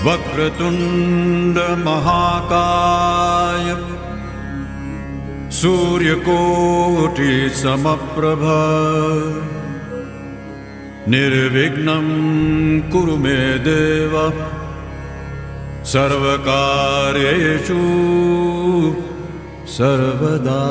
वक्रतुंड महाकाय सूर्यकोटि समप्रभ निर्विघ्नं कुरु मे देव सर्वकार्येषु सर्वदा।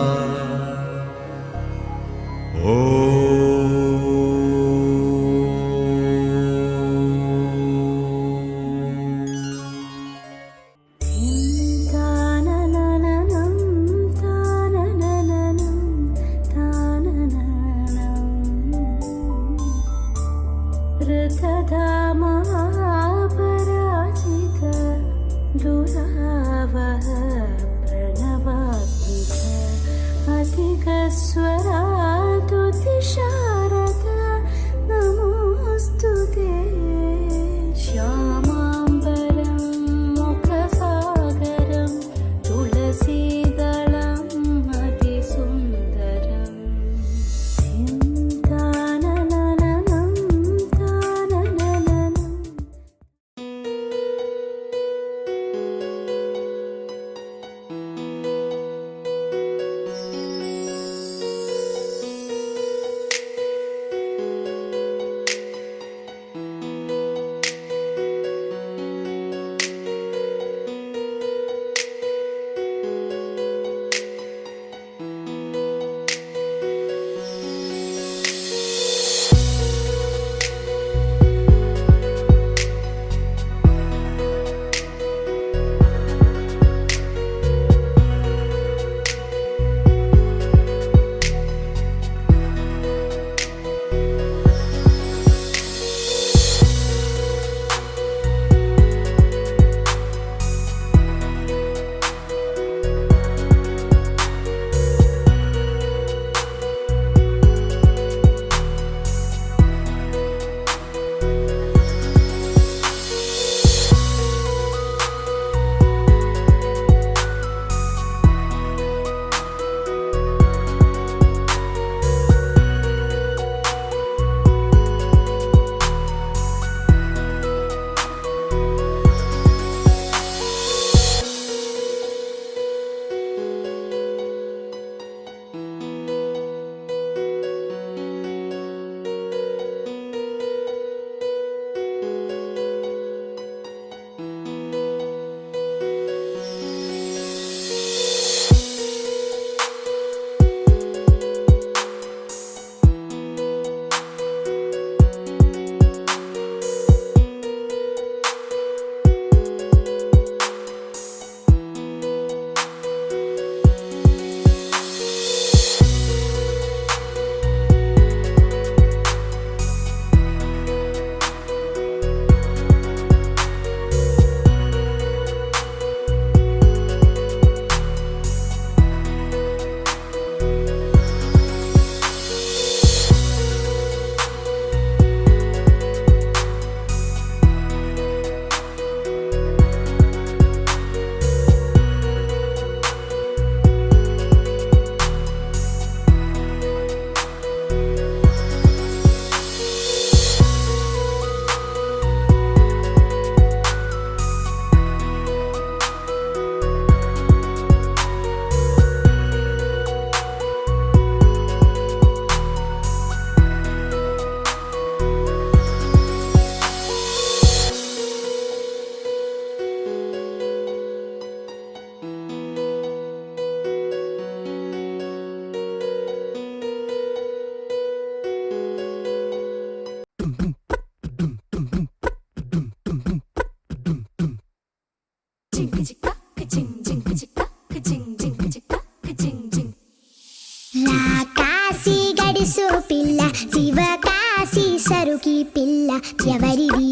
సరుకి పిల్ల ఎవరిది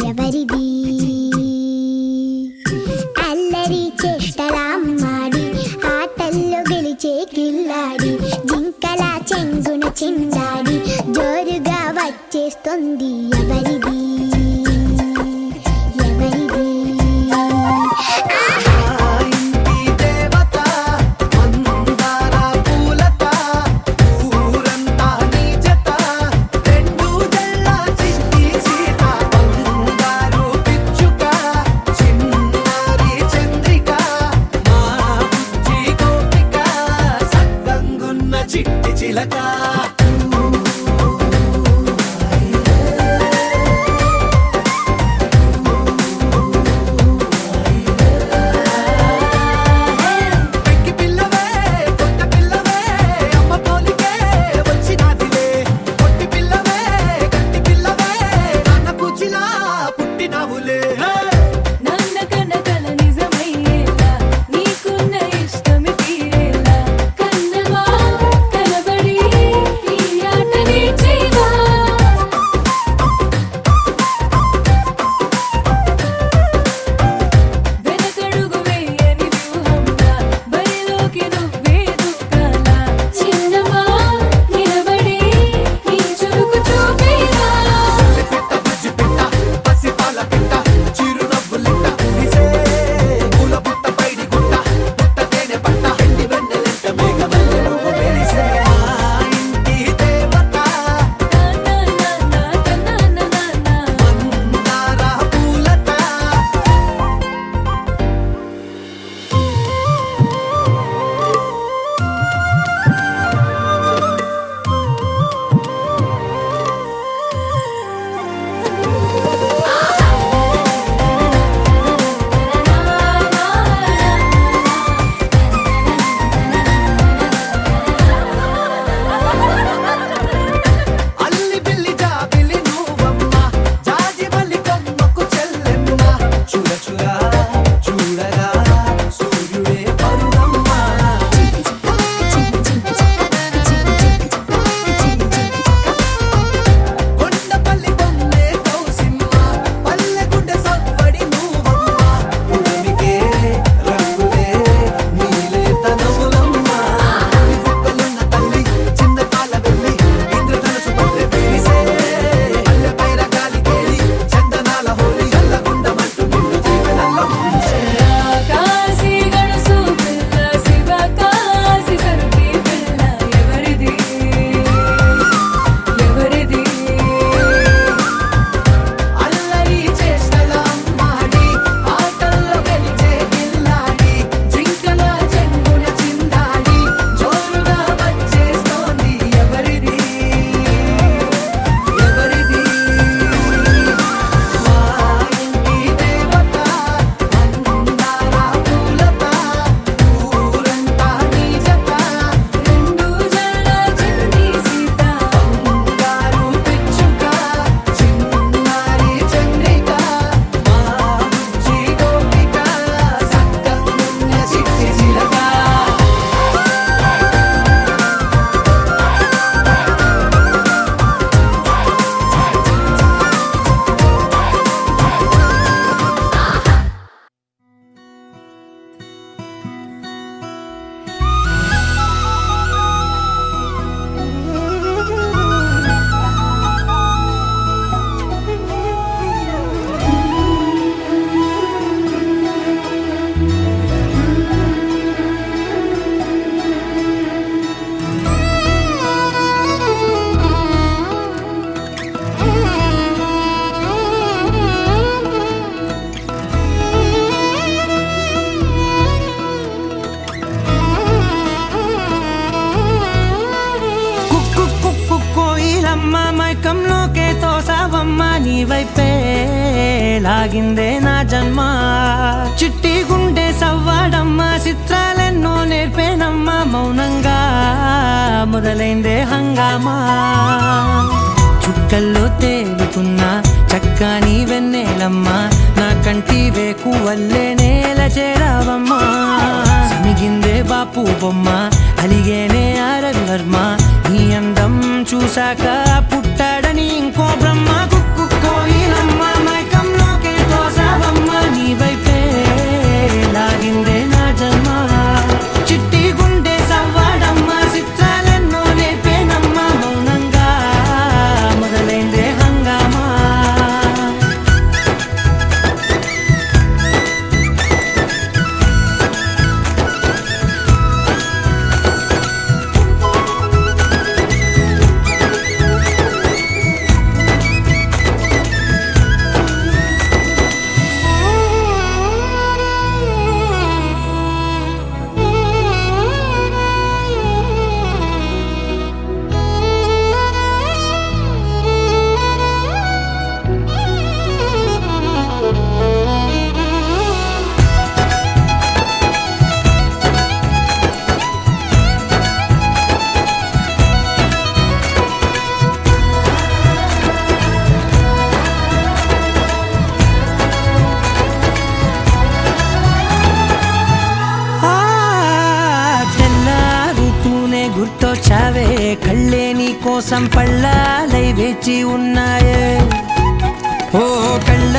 ఎవరిది అల్లరి చేష్టలామ్మాడి ఆటల్లో గెలిచే కిల్లాడి జింకల చెంగున చిందాడి జోరుగా వచ్చేస్తుంది ఎవరిది బంగారు బొమ్మ నీ వైపే లాగిందే నా జన్మ చిట్టి గుండె సవ్వాడమ్మ చిత్రాలెన్నో నేర్పేనమ్మ మౌనంగా మొదలైందే హంగామా చుక్కల్లో తేలుతున్న చక్కని వెన్నెలమ్మ నా కంటి వేకు వల్లే నేల చేరావమ్మా సమిగిందే బాపు బొమ్మ అలిగేనే రవివర్మ నీ అందం చూశాక పుట్టాడని ఇంకో బ్రహ్మ కుక్కు కోయిలమ్మ మైకంలోకే తోసావమ్మ నీ వైపే లాగిందే నా జన్మ చిట్టి గుండె సవ్వాడమ్మ చిత్రాలెన్నో నేర్పేనమ్మ మౌనంగా మొదలైందే హంగామా గుర్తొచ్చావే కళ్ళే నీ కోసం పళ్ళాలై వేచి ఉన్నాయే ఓ కళ్ళ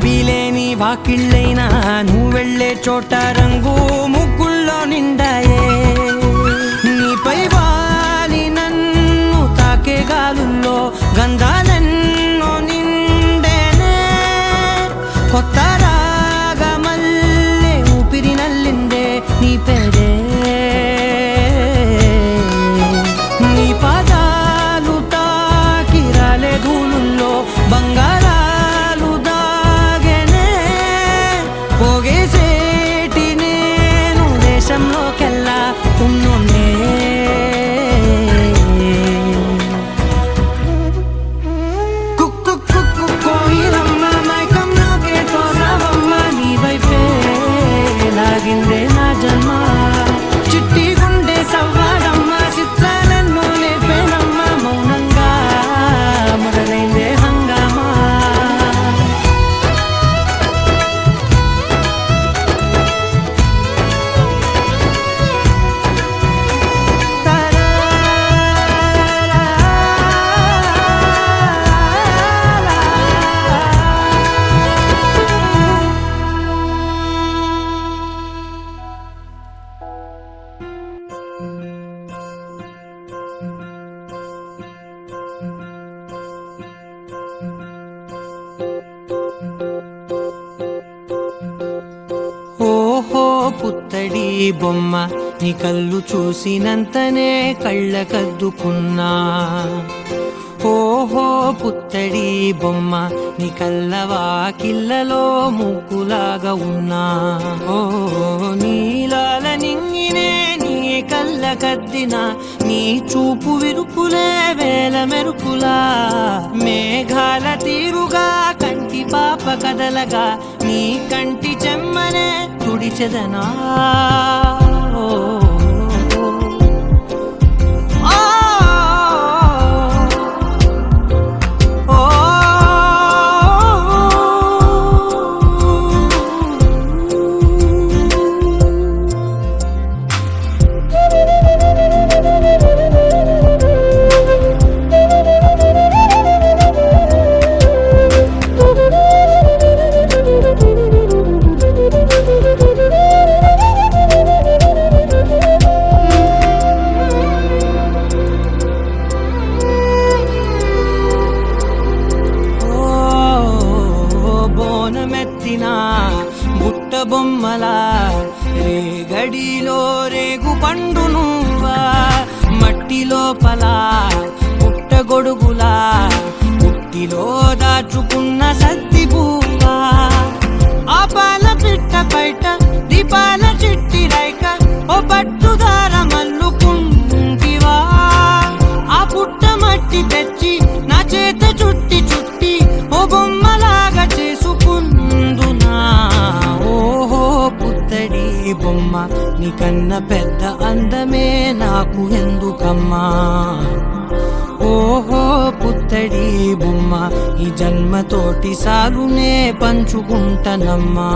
వీలేని వాకిళ్ళైనా నువ్వు వెళ్ళే చోట రంగు ముగ్గుల్లో నిండాయే నీపై వాలి నన్ను తాకే గాలుల్లో గంధాలెన్నో నిండేనే కొత్త రాగమల్లే ఊపిరి నల్లిందే నీ పేరే బంగారాలు దాగనే పోగేసేటి నేను దేశంలోకెల్లా ఉన్నోనే కుక్కు కుక్కు కోయిలమ్మ మైకంలోకే తోసావమ్మ నీ వైపే లాగిందే నా జన్మ చిట్టి గుండె సవ్వాడమ్మ చిత్రాలెన్నో నేర్పేనమ్మ మౌనంగా మొదలైందే హంగామా ఓహో పుత్తడి బొమ్మ నీ కళ్ళు చూసినంతనే కళ్ళకద్దుకున్నా ఓహో పుత్తడి బొమ్మ నీ కళ్ళవాకిళ్ళలో ముగ్గులాగా ఉన్నా ఓ నీలాల నింగినే నీ కళ్ళకద్దిన నీ చూపు విరుపులే వేల మెరుపులా మేఘాల తీరుగా కంటి పాప కదలగా నీ కంటి చెమ్మనే తుడిచెదనా బుట్ట బొమ్మలా రేగడిలో రేగు పండు నువ్వా మట్టి లోపల పుట్ట గొడుగులా పుట్టిలో దాచుకున్న సత్తి పువ్వా ఆ పాల పిట్ట బయట దీపాల చిట్టి రైక ఓ పట్టుదార మల్లుకుంటివా ఆ పుట్ట మట్టి తెచ్చి నా చేత చుట్టి చుట్టి బొమ్మ నీకన్న పెద్ద అందమే నాకు ఎందుకమ్మా ఓహో పుత్తడి బొమ్మ ఈ జన్మతోటి సాగునే పంచుకుంటనమ్మా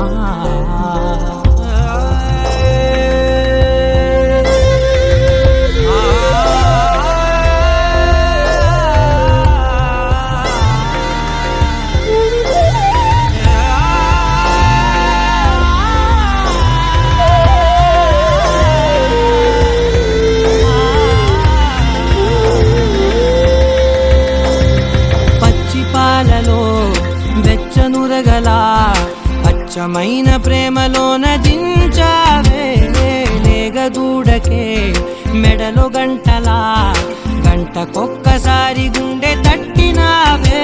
వెచ్చనురగలా అచ్చమైన ప్రేమలోన దించావే లేగదూడకే మెడలో గంటలా గంటకొక్కసారి గుండె తట్టినావే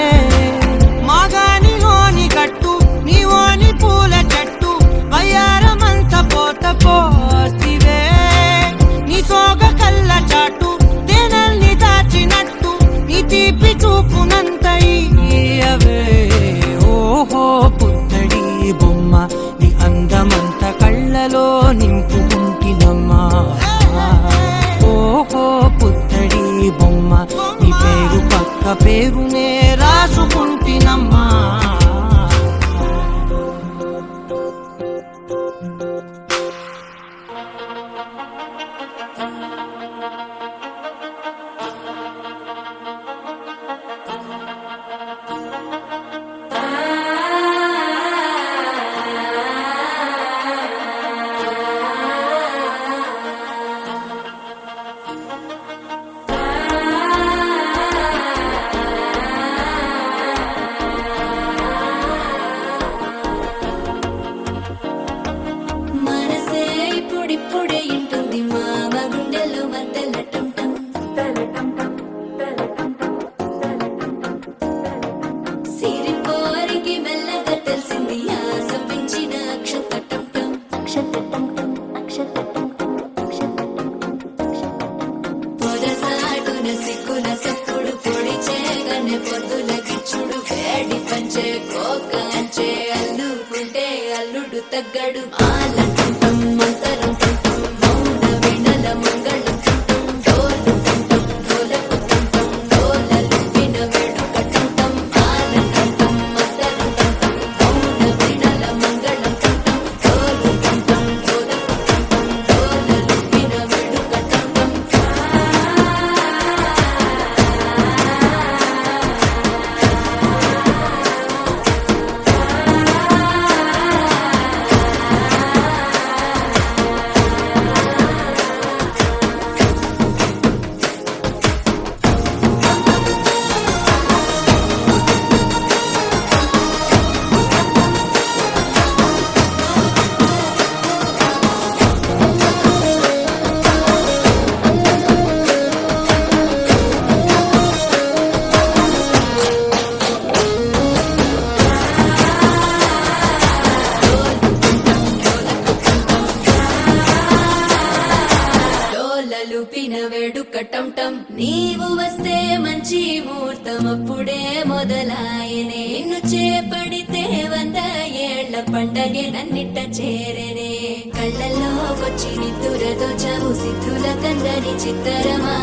మాగానిలోని గట్టు నీవోని పూల చెట్టు వయ్యారమంత పోత పోస్తివే నీ సోగ కళ్ళ చాటు తేనల్ని దాచినట్టు నీ తీపి చూపునంత ఇయ్యవే ఓహో పుత్తడి బొమ్మ నీ అందమంత కళ్ళలో నింపుకుంటినమ్మా ఓహో పుత్తడి బొమ్మ నీ పేరు పక్క పేరునే రాసుకుంటినమ్మా ఇప్పుడే ఇంటుంది మామ గుండెల్లో మధ్యలో టంటం సిరిపోరికి మెల్లగా తెలిసింది ఆశ పెంచిన అక్షతటం పొదసాటున సిక్కుల సప్పుడు పొడి చేయగానే పొద్దుల గిచ్చుడు వేడి పంచే కోక అంచే అల్లుకుంటే అల్లుడు తగ్గడు ఆలంటం మంతరం టంటం మౌన వినల మంగళం టంటం డోలు టంటం డోలకు టంటం డోలలు విన వేడుక టంటం ఆలంటం మంతరం టంటం మౌన వినల మంగళం టంటం డోలు టంటం డోలకు టంటం డోలలు విన వేడుక టంటం లూపిన వేడుక టంటం నీవు వస్తే మంచి ముహూర్తం అప్పుడే మొదలాయనే నిన్ను చేపడితే 100 ఏళ్ల పండగే నన్నిట్ట చేరనే కళ్ళల్లో వచ్చి నిద్దురతో చవు సిద్ధుల కందని చిత్తరమా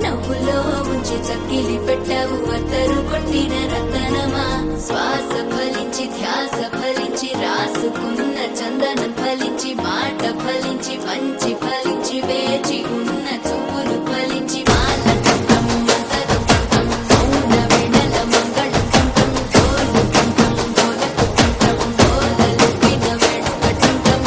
నవ్వులో ఉంచి చక్కిలి పెట్టవు అత్తరు కొట్టిన రతనమా శ్వాస ఫలించి ధ్యాస ఫలించి రాసుకున్న చందనం ఫలించి మాట ఫలించి మంచి ఫలించి వేచి ఉన్న చూపులు ఫలించి మాల టంటం మంతరం టంటం మౌన వినల మంగళం టంటం డోలు టంటం డోలకు టంటం డోలలు విన వేడుక టంటం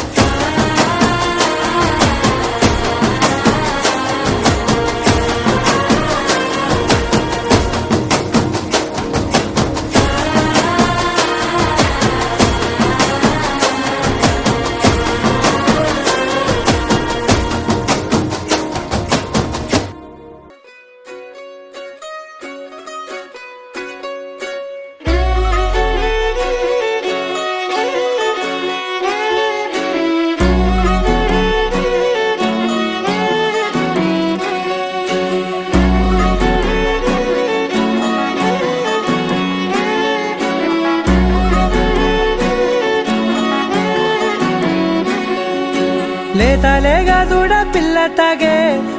లేతలేగా దూడ పిల్ల తాగే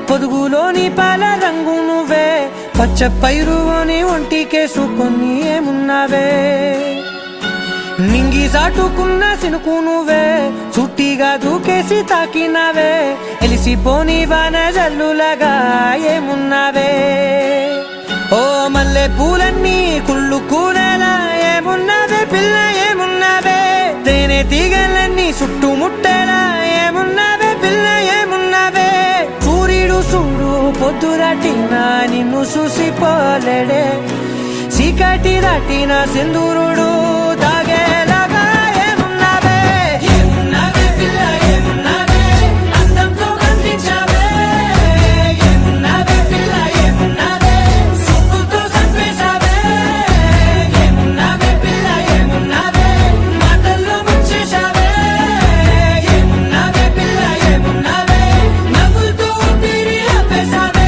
పొదుగులోని పాల రంగు నువ్వే పచ్చ పైరుని ఒంటికేసుకొని ఏమున్నావే నింగి సాటుకున్న సినుకు నువ్వే చుట్టిగా దూకేసి తాకినావే ఎలిసిపోని వాన జల్లులాగా ఏమున్నావే ఓ మల్లె పూలన్నీ కుళ్ళు కూనేలా ఏమున్నావే పిల్ల ఏమున్నావే తేనె తీగలన్నీ చుట్టుముట్టేలా ఏమున్నావే పిల్ల ఏమున్నావే సూర్యుడు చూడు పొద్దురాటిన నిన్ను చూసిపోలేడే చీకటి దాటిన సింధూరుడు తాగేలాగా ఏమున్నావే ఏమున్నావే పిల్ల ఏమున్నావే అందంతో కనిపించావే ఏమున్నావే పిల్ల ఏమున్నావే సుక్కుతో సంపేశావే ఏమున్నావే పిల్ల ఏమున్నావే మాటల్లో ముంచేశావే ఏమున్నావే పిల్ల ఏమున్నావే నవ్వులతో ఊపిరి ఆపేశావే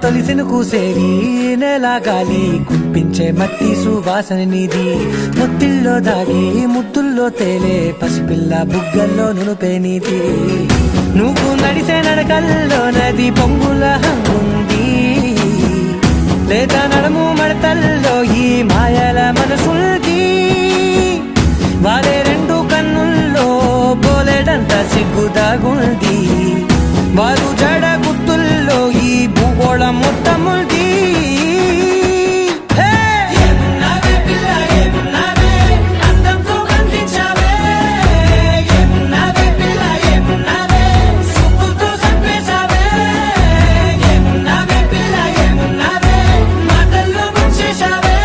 తొలిసిను కూసేరి నెల గాలి కుప్పించే మట్టి సువాసన నీది ముత్తిల్లో దాగి ముద్దుల్లో తేలే పసిపిల్ల బుగ్గల్లో నునుపే నీది నువ్వు నడిసే నడకల్లో నది పొంగుల హంగుంది లేదా నడుము మడతల్లో ఈ మాయల మనసుల్ది వారే రెండు కన్నుల్లో బోలెడంత సిగ్గుదాగుంది వారు జడ గుర్తుల్లో ఈ భూగోళం మొత్తముంది ఏమున్నావే పిల్ల ఏమున్నావే అందంతో కనిపించావే ఏమున్నావే పిల్ల ఏమున్నావే సుక్కుతో సంపేశావే ఏమున్నావే పిల్ల ఏమున్నావే మాటల్లో ముంచేశావే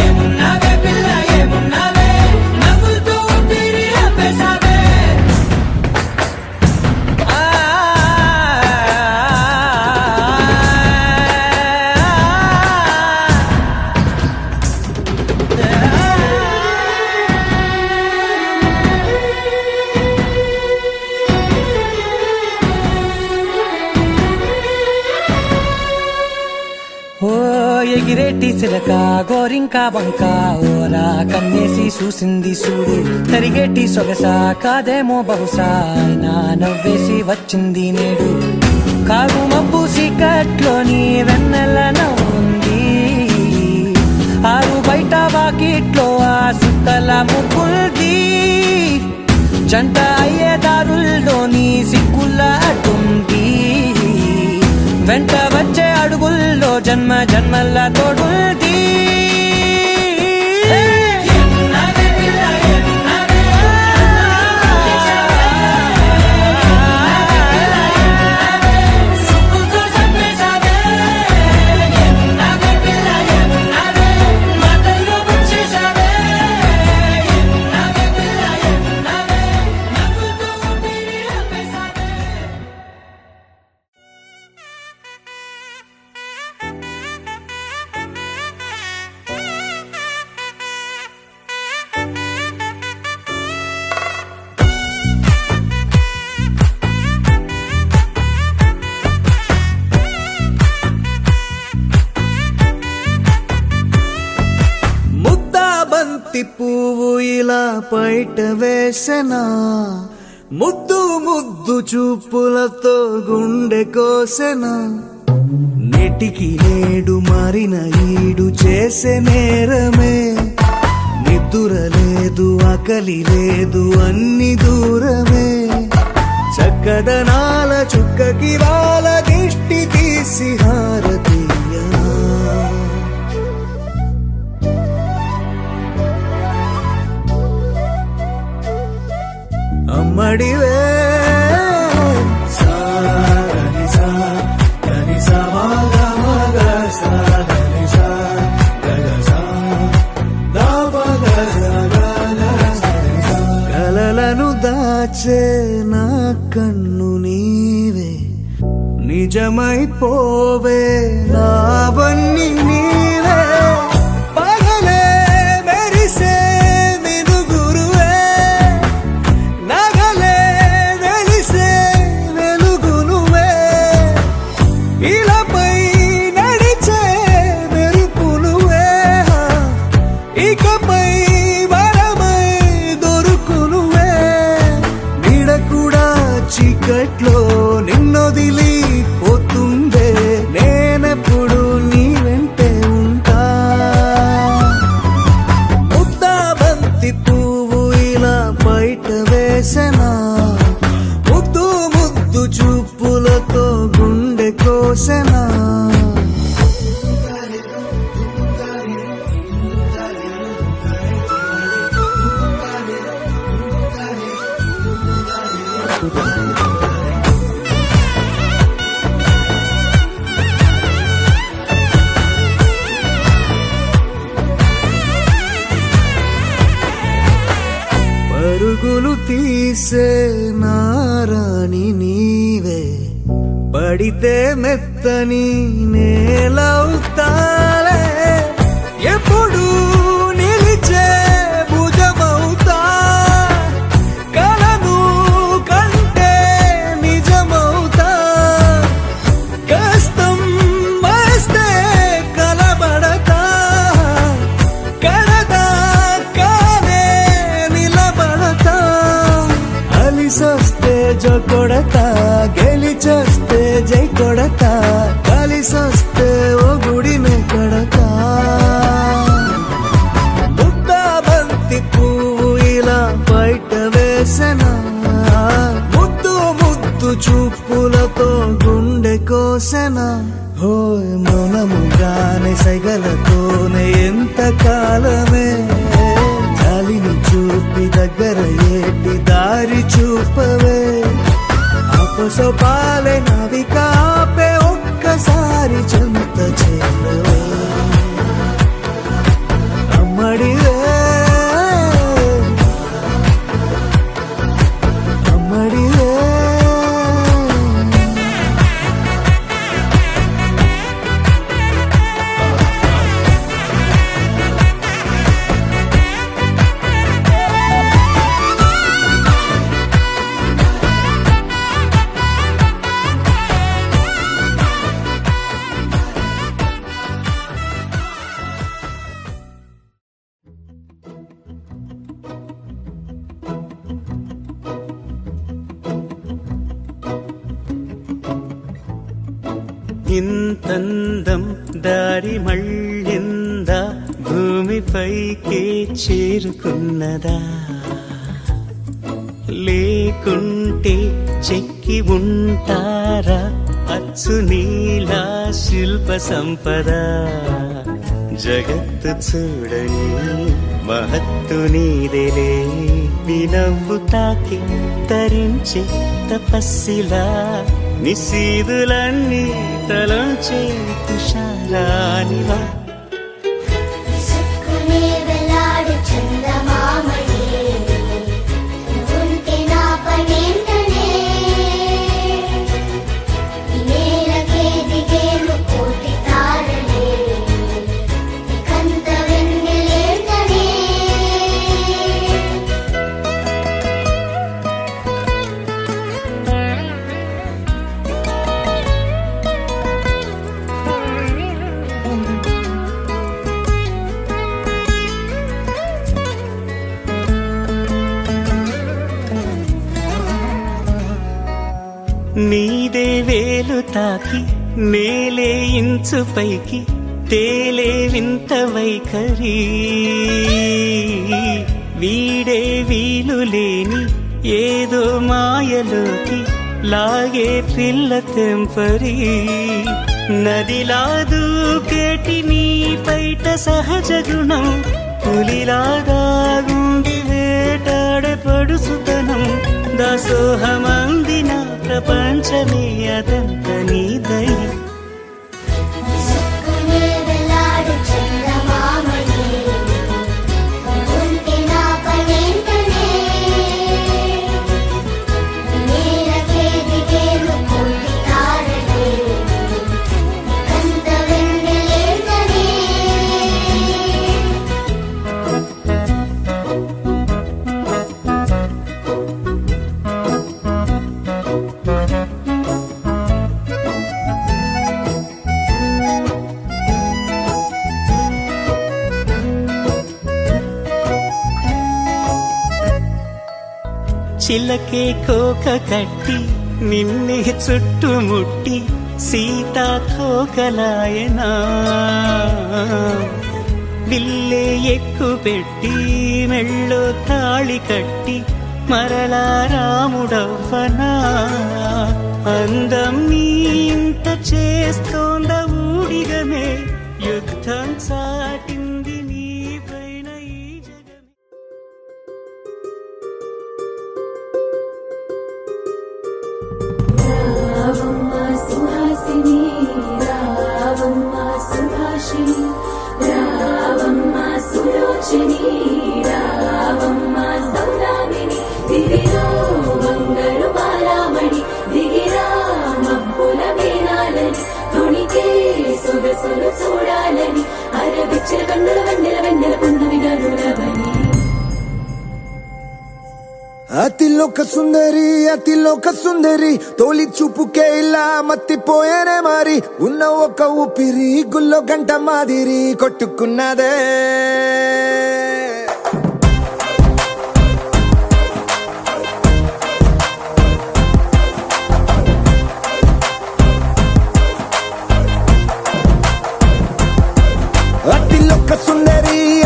ఏమున్నావే పిల్ల ఏమున్నావే నవ్వులతో ఊపిరి ఆపేశావే ఓ ఎగిరేటి సిలక గోరింక వంక ఓరా కన్నేసి చూసింది చూడు తరిగేటి సొగస కాదేమో బహుశా అయినా నవ్వేసి వచ్చింది నేడు కారు మబ్బు సీకట్లోని వెన్నెల నవ్వుంది ఆరు బయట వాకిట్లో ఆ సుక్కల ముగ్గుల్ది జంట అయ్యే దారుల్లోని సిగ్గుల అడ్డుంది వెంట వచ్చే అడుగుల్లో జన్మ జన్మల తోడుంది పువ్వు ఇలా బయట వేసెనా ముద్దు ముద్దు చూపులతో గుండె కోసెనా నెటికి నేడు మారిన ఈడు చేసే నేరమే నిద్దుర లేదు ఆకలి లేదు అన్ని దూరమే చక్కదనాల చుక్కకి వాళ్ళ దిష్టి తీసి హారతీయనా అమ్మడివే కలలను దాచే నా కన్ను నీవే నిజమైపోవే నావన్నీ నీవే పరుగులు తీసే నారాణి నీవే, పడితే మెత్తని నేలవుతాలే, ఎప్పుడు నిలిచే భుజమవుతా, కలను కంటే నిజమవుతా, కష్టం వస్తే కలబడతా, కడదాకానే నిలబడతా, అలిసొస్తే జో కొడతా, గెలిచొస్తే జై కొడతా, కలిసొస్తే ఓ గుడినే కడతా. ముద్దా బంతి పువ్వు ఇలా బయట వేసెనా, ముద్దు ముద్దు చూపులతో గుండె కోసెనా, హోయ్ మౌనముగానే సైగలతోనే ఎంత కాలమే, జాలిని చూపి దగ్గర ఏటి దారి చూపవే, అపసోపాలే నవికాపే ఒక్కసారి చెంత చేరవే, అమ్మడివే అమ్మడివే. ఇంతందం దారి మళ్ళిందా, భూమిపైకే చేరుకున్నదా, లేకుంటే చెక్కి ఉంటారా అచ్చు నీలా శిల్ప సంపద, జగత్తు చూడని మహత్తు నీదేలే, నీ నవ్వు తాకి తరించే తపస్సిలా, నిశీదులన్నీ తలంచే తుషారానివా, సుక్కునే వెలాడు చందమామయే, నువ్వుంటే నా పనేంటనే, ఈ నేలకే దిగేను కోటి తారలే, ఇకంత వెన్నెలేంటనే. నీదే వేలు తాకి నేలే ఇంచు పైకి తేలే వింత వైఖరి, వీడే వీలు లేని ఏదో మాయలోకి లాగే పిల్ల తెంపరి, నదిలా దూకేటి నీ పైట సహజ గుణం, పులిలాగా గుండి వేటాడే పడుసుతనం, దాసోహమందిన ప్రపంచమే అదంత నీ దయ, సుక్కునే వెలాడు చందమామయే, నువ్వుంటే నా పనేంటనే, ఈ నేలకే దిగేను కోటి తారలే, ఇకంత వెన్నెలేంటనే. చిలకే కోక కట్టి నిన్నే చుట్టుముట్టి సీతాకోకలాయనా, విల్లే ఎక్కు పెట్టి మెళ్ళో తాళి కట్టి మరలా రాముడవ్వనా, అందం నీ ఇంత చేస్తోంద ఊడిగమే, యుద్ధం చాటింది నీ పైన ఈ జగమే. రావమ్మ సుహాసిని, రావమ్మ సుభాషిణి, రావమ్మ సులోచని, రావమ్మ సౌదామిని, సొగసులు చూడాలని అరవిచ్చిన కన్నుల వెన్నెల వెన్నెల పున్నమిగా నులవని అతిలోక సుందరి తోలి చూపుకే ఇలా మత్తిపోయేనే మారి ఉన్న ఒక ఊపిరి గుల్లో గంట మాదిరి కొట్టుకున్నదే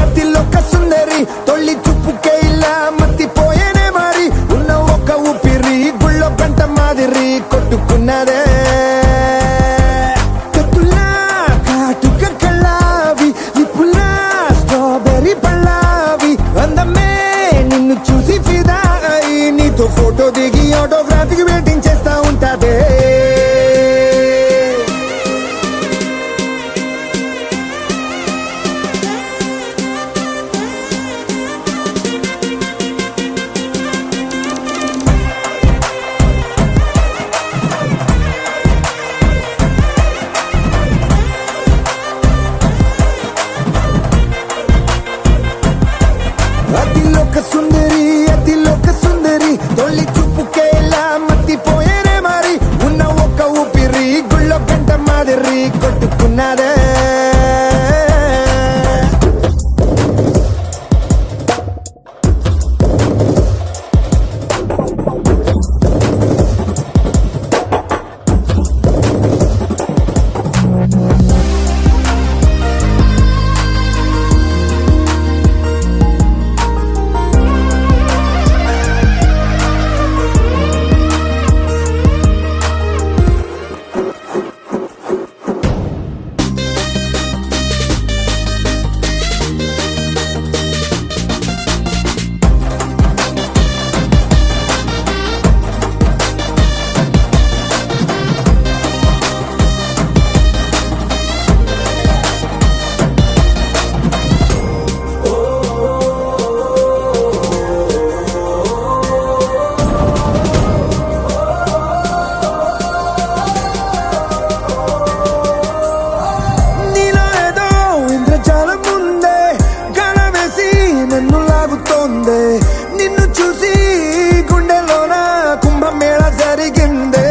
అతిలోక సుందరి తొలి చూపుకే ఇలా మత్తిపోయేనే మారి ఉన్న ఒక ఊపిరి గుళ్ళో గంట మాదిరి కొట్టుకున్నదే కత్తులా కాటుక కళ్ళావి నిప్పులా స్ట్రాబెర్రీ పళ్ళావి అందమే నిన్ను చూసి ఫిదా అయి నీతో ఫోటో దిగి ఆటోగ్రాఫీకి వెయిటింగ్ చేస్తా ఉంటాదే అతిలోక సుందరి తొలి చూపుకే ఇలా మత్తిపోయేనే మారి ఉన్న ఒక ఊపిరి గుళ్ళో గంట మాదిరి కొట్టుకున్నదే నిన్ను చూసి గుండెలోన కుంభమేళ జరిగిందే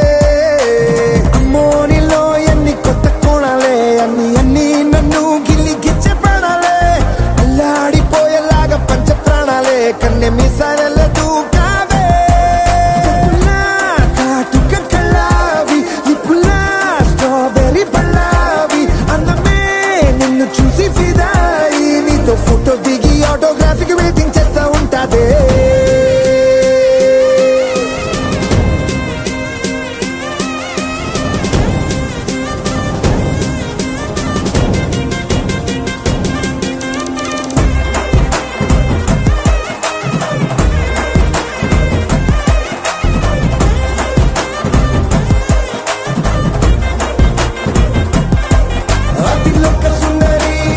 అమ్మో నీలో ఎన్ని కొత్త కోణాలే అన్ని నన్ను గిల్లిగిచ్చే ప్రాణాలే అల్లాడిపోయేలాగా పంచ ప్రాణాలే కన్నె మీసాల దూకావే కాటుక కళ్ళావి నిప్పులా స్ట్రాబెర్రీ పళ్ళావి అందమే నిన్ను చూసి ఫిదాయి నీతో ఫోటో దిగి ఆటోగ్రాఫీకి వెయిటింగ్ చేస్తా ఉంటాదే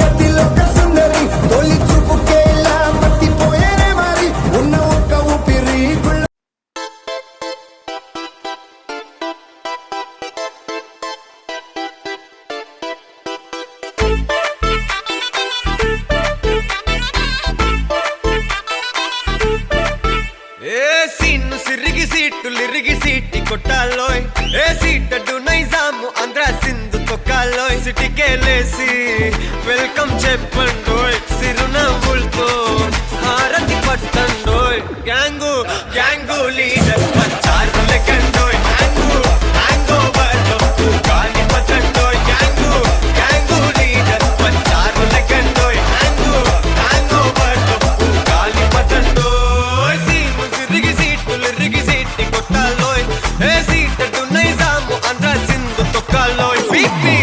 అతిలోక సుందరి తొలి చూపుకే ఇలా మత్తిపోయేనే మారి ఉన్న ఒక ఊపిరి గుళ్ళో సిరిగి సీటి కొట్టాలోయ్ ఏ సీటడు నైజాము ఆంధ్ర సింధు తొక్కాలోయ్ సిటీకే లేసి వెల్కమ్ చెప్పండోయ్ సిరునవ్వులతో హారతి పట్టండోయ్ గ్యాంగు లీడర్ పంచారు లెక్కండోయ్ హ్యాంగ్ ఓవర్ లో గాలి పట్టండోయ్ గ్యాంగు లీడర్ పంచారు లెక్కండోయ్ హ్యాంగ్ ఓవర్ లో గాలి పట్టండోయ్ సిరిగి సీటి కొట్టాలోయ్ ఏ సీటడు నైజాము ఆంధ్ర సింధు తొక్కాలోయ్ బీపీ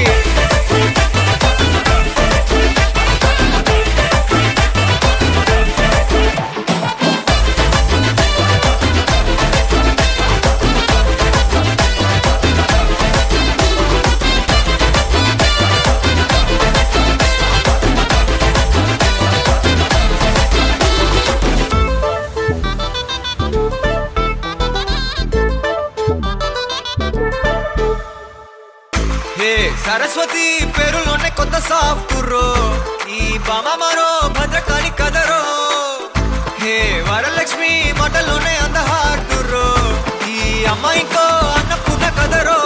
సరస్వతి పేరులోనే అంత సాఫ్ట్ రో ఈ బామ మరో భద్రకాళి కదరో హే వరలక్ష్మి మాటలోనే అంత హార్ట్ రో ఈ అమ్మాయికో అన్నపూర్ణ కదరో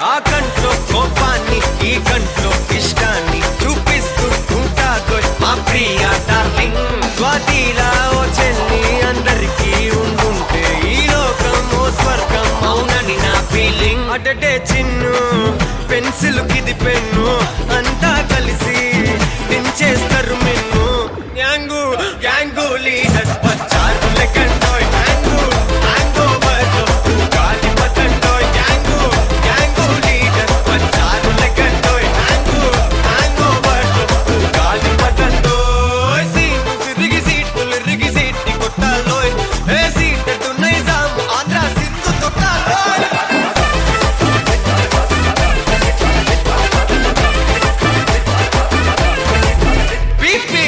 ఆ కంట్లో కోపాన్ని ఈ కంట్లో ఇష్టాన్ని చూపిస్తూ ఉంటాదో మా ప్రియ డార్లింగ్ స్వాతిలా ఓ చెల్లి అందరికీ ఉండుంటే ఈ లోకం ఓ స్వర్గం అవునని నా ఫీలింగ్ అటటే చిన్ను పెన్సిల్ కిది పెన్ను అంతా కలిసి దించేస్తారు మెన్ను గ్యాంగు గ్యాంగు లీడర్ వచ్చారు లెక్కండోయ్ గ్యాంగు గ్యాంగు బర్లో గాలి పతండోయ్ గ్యాంగు గ్యాంగు లీడర్ వచ్చారు లెక్కండోయ్ గ్యాంగు గ్యాంగు బర్లో గాలి పతండోయ్ సిరిగి సీట్ కొట్టాలోయ్ ఏ సీట్ తున్నై జామ్ ఆంధ్ర సింధు తొట్టాలోయ్ బీపీ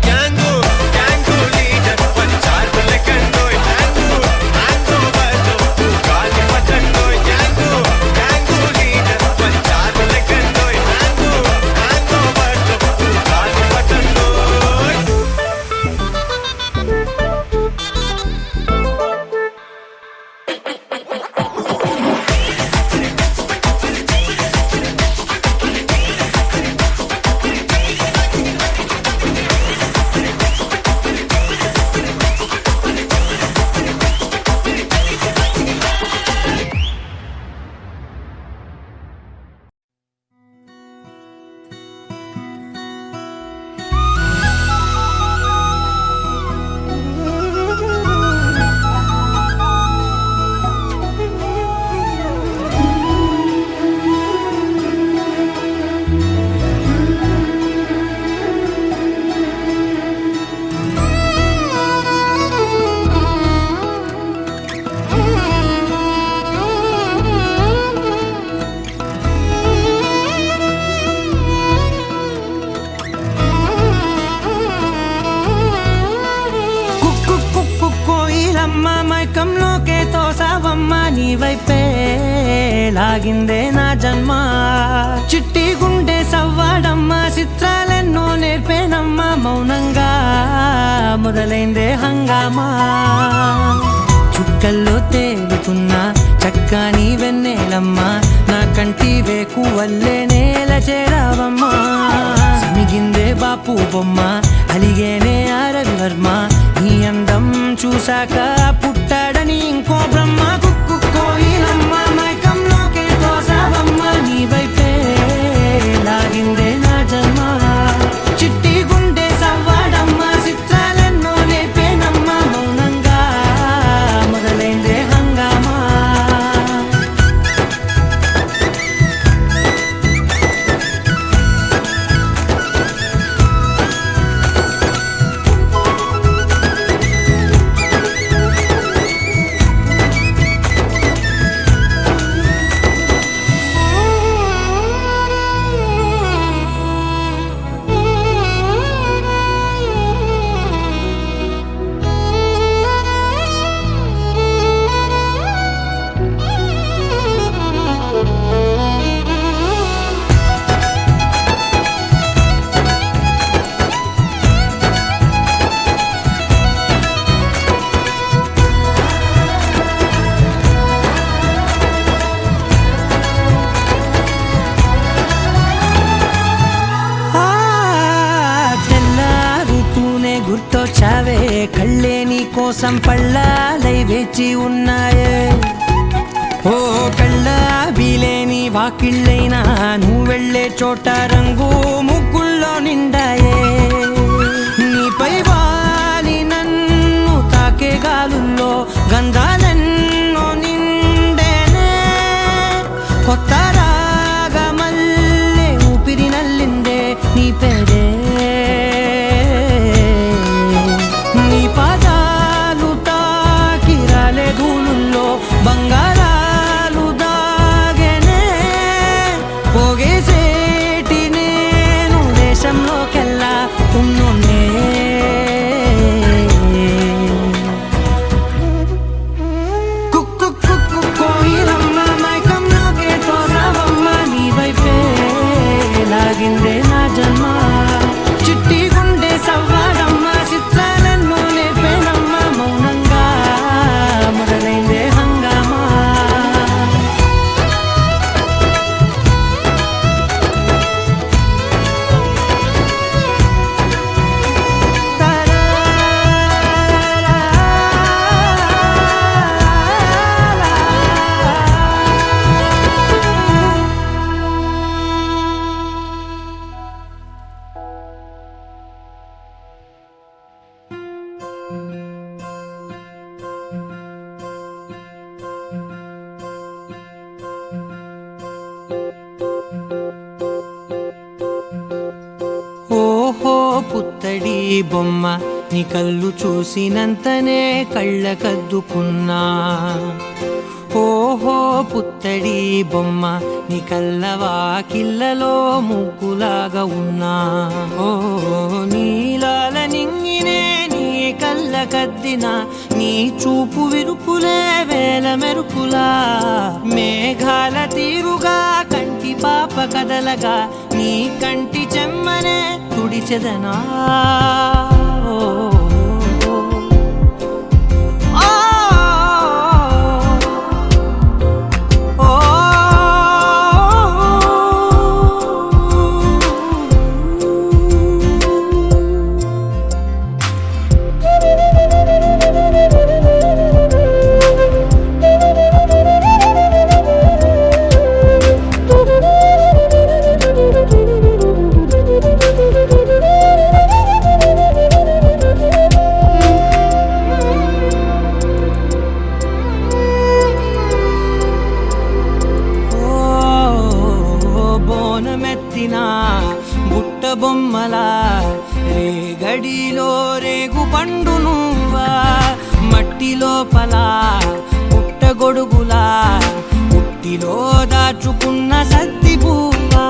గ్యాంగు గ్యాంగు లీడర్ వచ్చారు లెక్కండోయ్ గ్యాంగు గ్యాంగు బర్లో గాలి పతండోయ్ గ్యాంగు గ్యాంగు లీడర్ వచ్చారు లెక్కండోయ్ గ్యాంగు గ్యాంగు బర్లో గాలి పతండోయ్ కుక్కు కుక్కు కోయిలమ్మ మైకంలోకే తోసావమ్మ నీ వైపే లాగిందే నా జన్మ చిట్టి గుండె సవ్వాడమ్మ చిత్రాలెన్నో నేర్పేనమ్మ మౌనంగా మొదలైందే హంగామా చుక్కల్లో తేలుతున్న చక్కని వెన్నెలమ్మ నా కంటి వేకు వల్లే నేల చేరావమ్మా సమిగిందే బాపు బొమ్మ అలిగేనే రవివర్మ నీ అందం చూశాక పుట్టాడని ఇంకో బ్రహ్మ కుక్కు కోయిలమ్మ మైకంలోకే తోసావమ్మ నీ వైపే లాగిందే నా జన్మ చిట్టి గుండె సవ్వాడమ్మ చిత్రాలెన్నో నేర్పేనమ్మ మౌనంగా మొదలైందే హంగామా గుర్తొచ్చావే కళ్ళే నీ కోసం పళ్ళాలై వేచి ఉన్నాయే ఓ కళ్ళ వీలేని వాకిళ్ళైనా నువ్వు వెళ్ళే చోట రంగు ముగ్గుల్లో నిండాయే నీపై వాలి నన్ను తాకే గాలుల్లో గంధాలెన్నో నిండేనే కొత్త రాగమల్లే ఊపిరి నల్లిందే నీ పేరే నీ పాదాలు తాకి రాలే ధూళుల్లో బంగారాలు దాగెనే పోగేసేటి నేను దేశంలోకెల్లా బొమ్మ నీ కళ్ళు చూసినంతనే కళ్ళకద్దుకున్నా ఓహో పుత్తడి బొమ్మ నీ కళ్ళవాకిళ్ళలో ముగ్గులాగా ఉన్నా ఓ నీలాల నింగినే నీ కళ్ళకద్దిన నీ చూపు విరుపులే వేల మెరుపులా మేఘాల తీరుగా కంటి పాప కదలగా నీ కంటి చెమ్మనే తుడిచెదనా ఓ బుట్ట బొమ్మలా రేగడిలో రేగు పండు నువ్వా మట్టి లోపల పుట్ట గొడుగులా పుట్టిలో దాచుకున్న సత్తి పువ్వా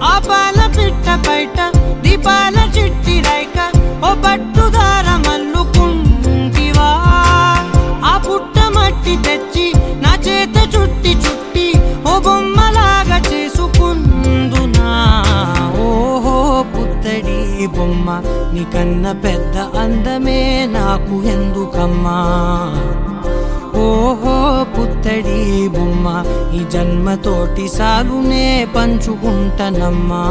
ఆ పాల పిట్ట బయట దీపాల చిట్టి రైక ఓ పట్టుదార మల్లుకుంటివా ఆ పుట్ట మట్టి తెచ్చి నా చేత చుట్టి చుట్టి ఓ బొమ్మలాగా చేసుకుందునా ఓహో పుత్తడి బొమ్మ నీకన్న పెద్ద అందమే నాకు ఎందుకమ్మా ఓహో పుత్తడి బొమ్మ ఈ జన్మతోటి సాలునే పంచుకుంటనమ్మా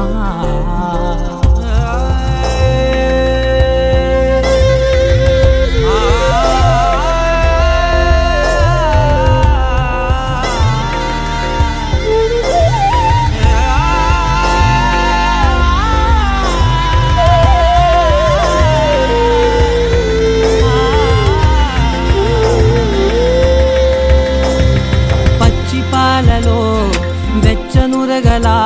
వెచ్చనురగలా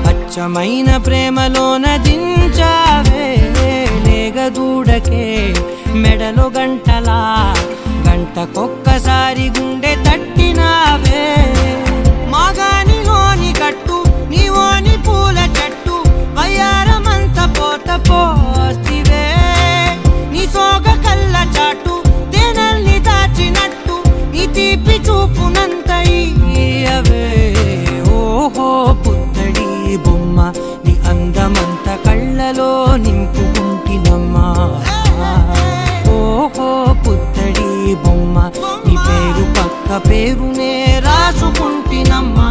పచ్చమైన ప్రేమలోన దించావే లేగదూడకే మెడలో గంటలా గంటకొక్కసారి గుండె తట్టినావే మాగానిలోని గట్టు నీవోని పూల చెట్టు వయ్యారమంత పోత పోస్తివే నీ సోగ కళ్ళ చాటు తేనల్ని దాచినట్టు నీ తీపి చూపునంత ఇయ్యవే ఓహో పుత్తడి బొమ్మ నీ అందమంత కళ్ళలో నింపుకుంటినమ్మా ఓహో పుత్తడి బొమ్మ నీ పేరు పక్క పేరునే రాసుకుంటినమ్మా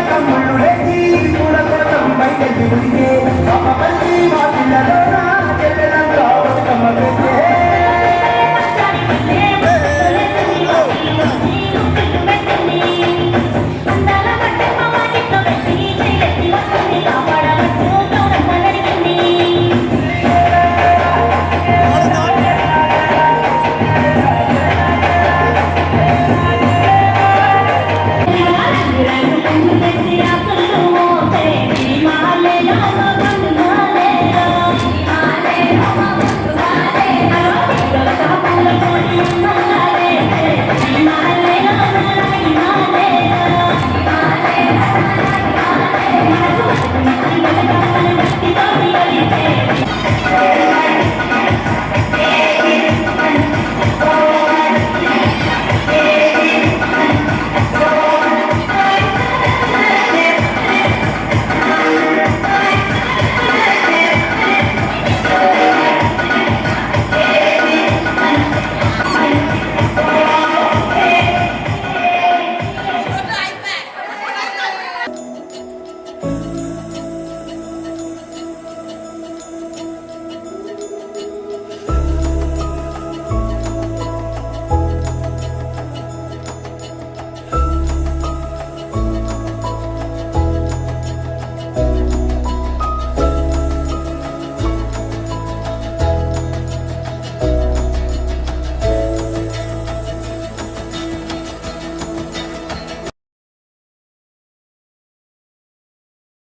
తమ్ముళ్ళు లేచి పూల కోసం బయటకి ఉడికే పాప